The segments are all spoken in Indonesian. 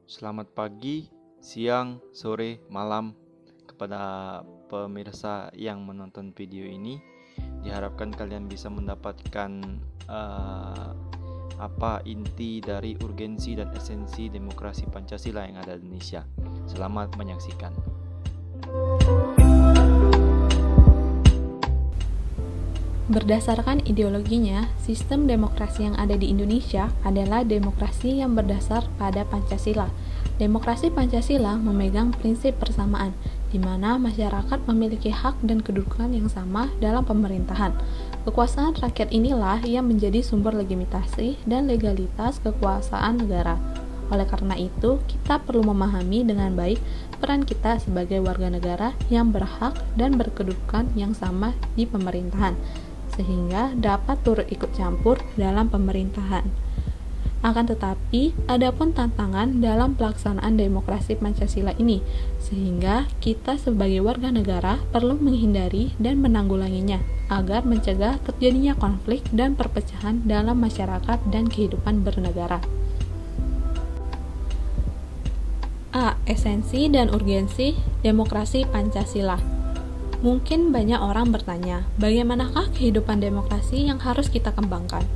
Selamat pagi, siang, sore, malam kepada pemirsa yang menonton video ini. Diharapkan kalian bisa mendapatkan apa inti dari urgensi dan esensi demokrasi Pancasila yang ada di Indonesia. Selamat menyaksikan. Berdasarkan ideologinya, sistem demokrasi yang ada di Indonesia adalah demokrasi yang berdasar pada Pancasila. Demokrasi Pancasila memegang prinsip persamaan, di mana masyarakat memiliki hak dan kedudukan yang sama dalam pemerintahan. Kekuasaan rakyat inilah yang menjadi sumber legitimasi dan legalitas kekuasaan negara. Oleh karena itu, kita perlu memahami dengan baik peran kita sebagai warga negara yang berhak dan berkedudukan yang sama di pemerintahan, sehingga dapat turut ikut campur dalam pemerintahan. Akan tetapi, ada pun tantangan dalam pelaksanaan demokrasi Pancasila ini, sehingga kita sebagai warga negara perlu menghindari dan menanggulanginya, agar mencegah terjadinya konflik dan perpecahan dalam masyarakat dan kehidupan bernegara. A. Esensi dan urgensi demokrasi Pancasila. Mungkin banyak orang bertanya, bagaimanakah kehidupan demokrasi yang harus kita kembangkan?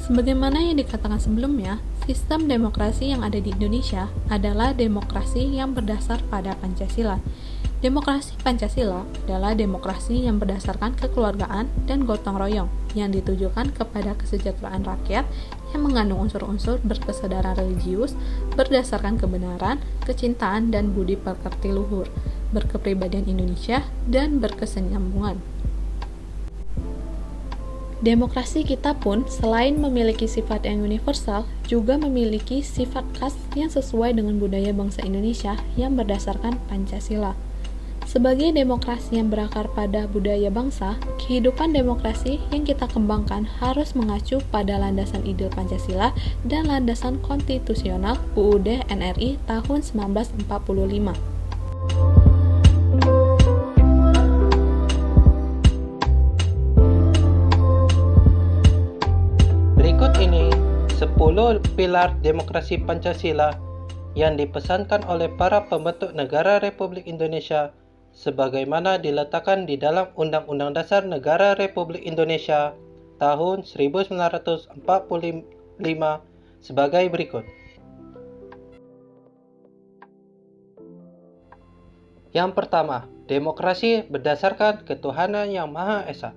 Sebagaimana yang dikatakan sebelumnya, sistem demokrasi yang ada di Indonesia adalah demokrasi yang berdasar pada Pancasila. Demokrasi Pancasila adalah demokrasi yang berdasarkan kekeluargaan dan gotong royong yang ditujukan kepada kesejahteraan rakyat yang mengandung unsur-unsur berkesadaran religius berdasarkan kebenaran, kecintaan, dan budi pekerti luhur, berkepribadian Indonesia, dan berkesinambungan. Demokrasi kita pun selain memiliki sifat yang universal, juga memiliki sifat khas yang sesuai dengan budaya bangsa Indonesia yang berdasarkan Pancasila. Sebagai demokrasi yang berakar pada budaya bangsa, kehidupan demokrasi yang kita kembangkan harus mengacu pada landasan ide Pancasila dan landasan konstitusional UUD NRI tahun 1945. Berikut ini 10 pilar demokrasi Pancasila yang dipesankan oleh para pembentuk negara Republik Indonesia sebagaimana diletakkan di dalam Undang-Undang Dasar Negara Republik Indonesia tahun 1945 sebagai berikut. Yang pertama, demokrasi berdasarkan ketuhanan yang Maha Esa.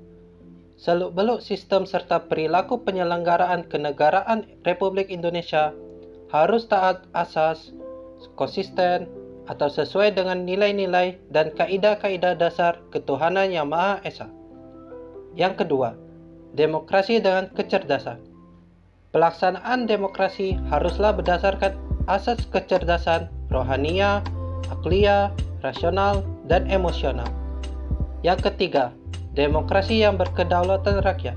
Seluk-beluk sistem serta perilaku penyelenggaraan kenegaraan Republik Indonesia harus taat asas, konsisten, atau sesuai dengan nilai-nilai dan kaidah-kaidah dasar ketuhanan yang Maha Esa. Yang kedua, demokrasi dengan kecerdasan. Pelaksanaan demokrasi haruslah berdasarkan asas kecerdasan rohania, akliyah, rasional, dan emosional. Yang ketiga, demokrasi yang berkedaulatan rakyat.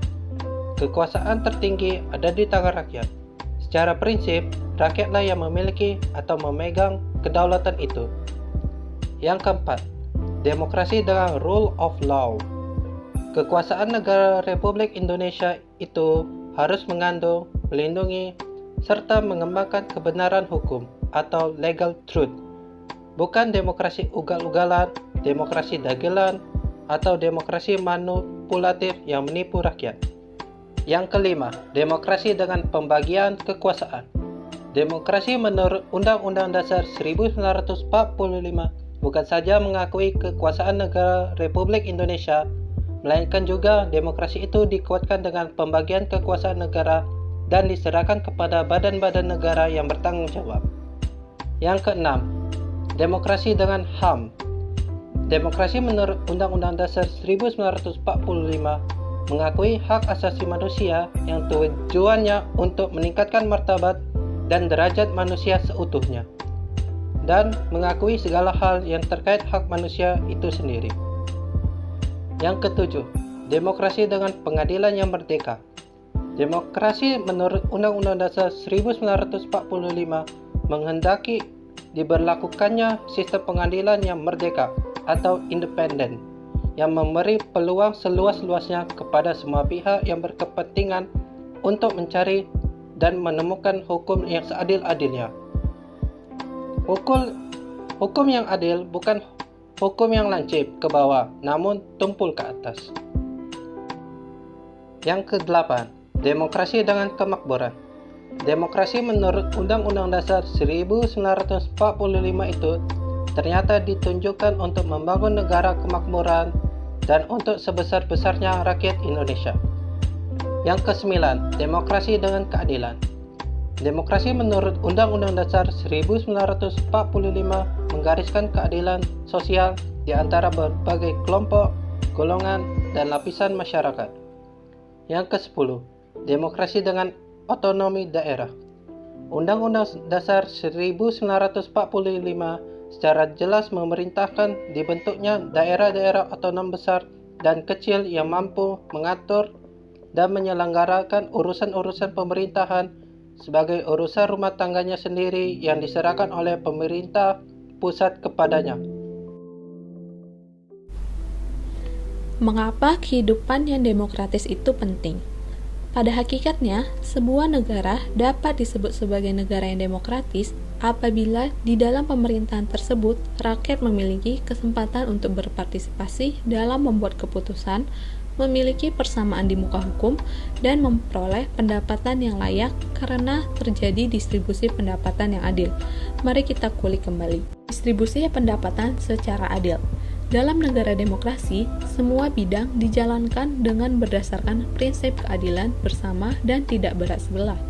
Kekuasaan tertinggi ada di tangan rakyat. Secara prinsip, rakyatlah yang memiliki atau memegang kedaulatan itu. Yang keempat, demokrasi dengan rule of law. Kekuasaan negara Republik Indonesia itu harus mengandung, melindungi, serta mengembangkan kebenaran hukum atau legal truth. Bukan demokrasi ugal-ugalan, demokrasi dagelan, atau demokrasi manipulatif yang menipu rakyat. Yang kelima, demokrasi dengan pembagian kekuasaan. Demokrasi menurut Undang-Undang Dasar 1945 bukan saja mengakui kekuasaan negara Republik Indonesia, melainkan juga demokrasi itu dikuatkan dengan pembagian kekuasaan negara dan diserahkan kepada badan-badan negara yang bertanggung jawab. Yang keenam, demokrasi dengan HAM. Demokrasi menurut Undang-Undang Dasar 1945 mengakui hak asasi manusia yang tujuannya untuk meningkatkan martabat dan derajat manusia seutuhnya, dan mengakui segala hal yang terkait hak manusia itu sendiri. Yang ketujuh, demokrasi dengan pengadilan yang merdeka. Demokrasi menurut Undang-Undang Dasar 1945 menghendaki diberlakukannya sistem pengadilan yang merdeka atau independen, yang memberi peluang seluas-luasnya kepada semua pihak yang berkepentingan untuk mencari dan menemukan hukum yang seadil-adilnya. Hukum yang adil bukan hukum yang lancip ke bawah, namun tumpul ke atas. Yang ke-8, demokrasi dengan kemakmuran. Demokrasi menurut Undang-Undang Dasar 1945 itu ternyata ditunjukkan untuk membangun negara kemakmuran dan untuk sebesar-besarnya rakyat Indonesia. Yang ke-9, demokrasi dengan keadilan. Demokrasi menurut Undang-Undang Dasar 1945 menggariskan keadilan sosial di antara berbagai kelompok, golongan, dan lapisan masyarakat. Yang ke-10, demokrasi dengan otonomi daerah. Undang-Undang Dasar 1945 secara jelas memerintahkan dibentuknya daerah-daerah otonom besar dan kecil yang mampu mengatur dan menyelenggarakan urusan-urusan pemerintahan sebagai urusan rumah tangganya sendiri yang diserahkan oleh pemerintah pusat kepadanya. Mengapa kehidupan yang demokratis itu penting? Pada hakikatnya, sebuah negara dapat disebut sebagai negara yang demokratis apabila di dalam pemerintahan tersebut rakyat memiliki kesempatan untuk berpartisipasi dalam membuat keputusan, memiliki persamaan di muka hukum, dan memperoleh pendapatan yang layak karena terjadi distribusi pendapatan yang adil. Mari kita kulik kembali. Distribusi pendapatan secara adil. Dalam negara demokrasi, semua bidang dijalankan dengan berdasarkan prinsip keadilan bersama dan tidak berat sebelah,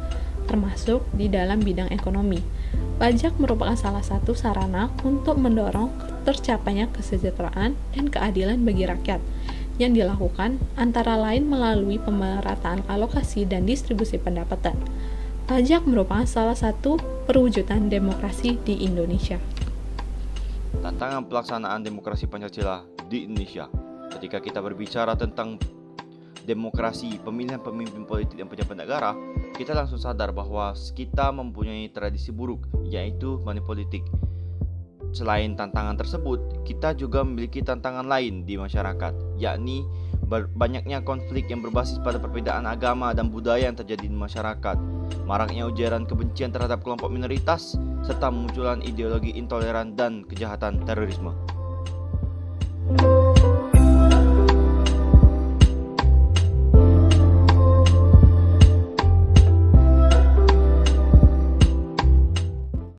termasuk di dalam bidang ekonomi. Pajak merupakan salah satu sarana untuk mendorong tercapainya kesejahteraan dan keadilan bagi rakyat, yang dilakukan antara lain melalui pemerataan alokasi dan distribusi pendapatan. Pajak merupakan salah satu perwujudan demokrasi di Indonesia. Tantangan pelaksanaan demokrasi Pancasila di Indonesia. Ketika kita berbicara tentang demokrasi, pemilihan pemimpin politik dan pejabat negara, kita langsung sadar bahwa kita mempunyai tradisi buruk, yaitu money politik. Selain tantangan tersebut, kita juga memiliki tantangan lain di masyarakat, yakni banyaknya konflik yang berbasis pada perbedaan agama dan budaya yang terjadi di masyarakat, maraknya ujaran kebencian terhadap kelompok minoritas, serta munculan ideologi intoleran dan kejahatan terorisme.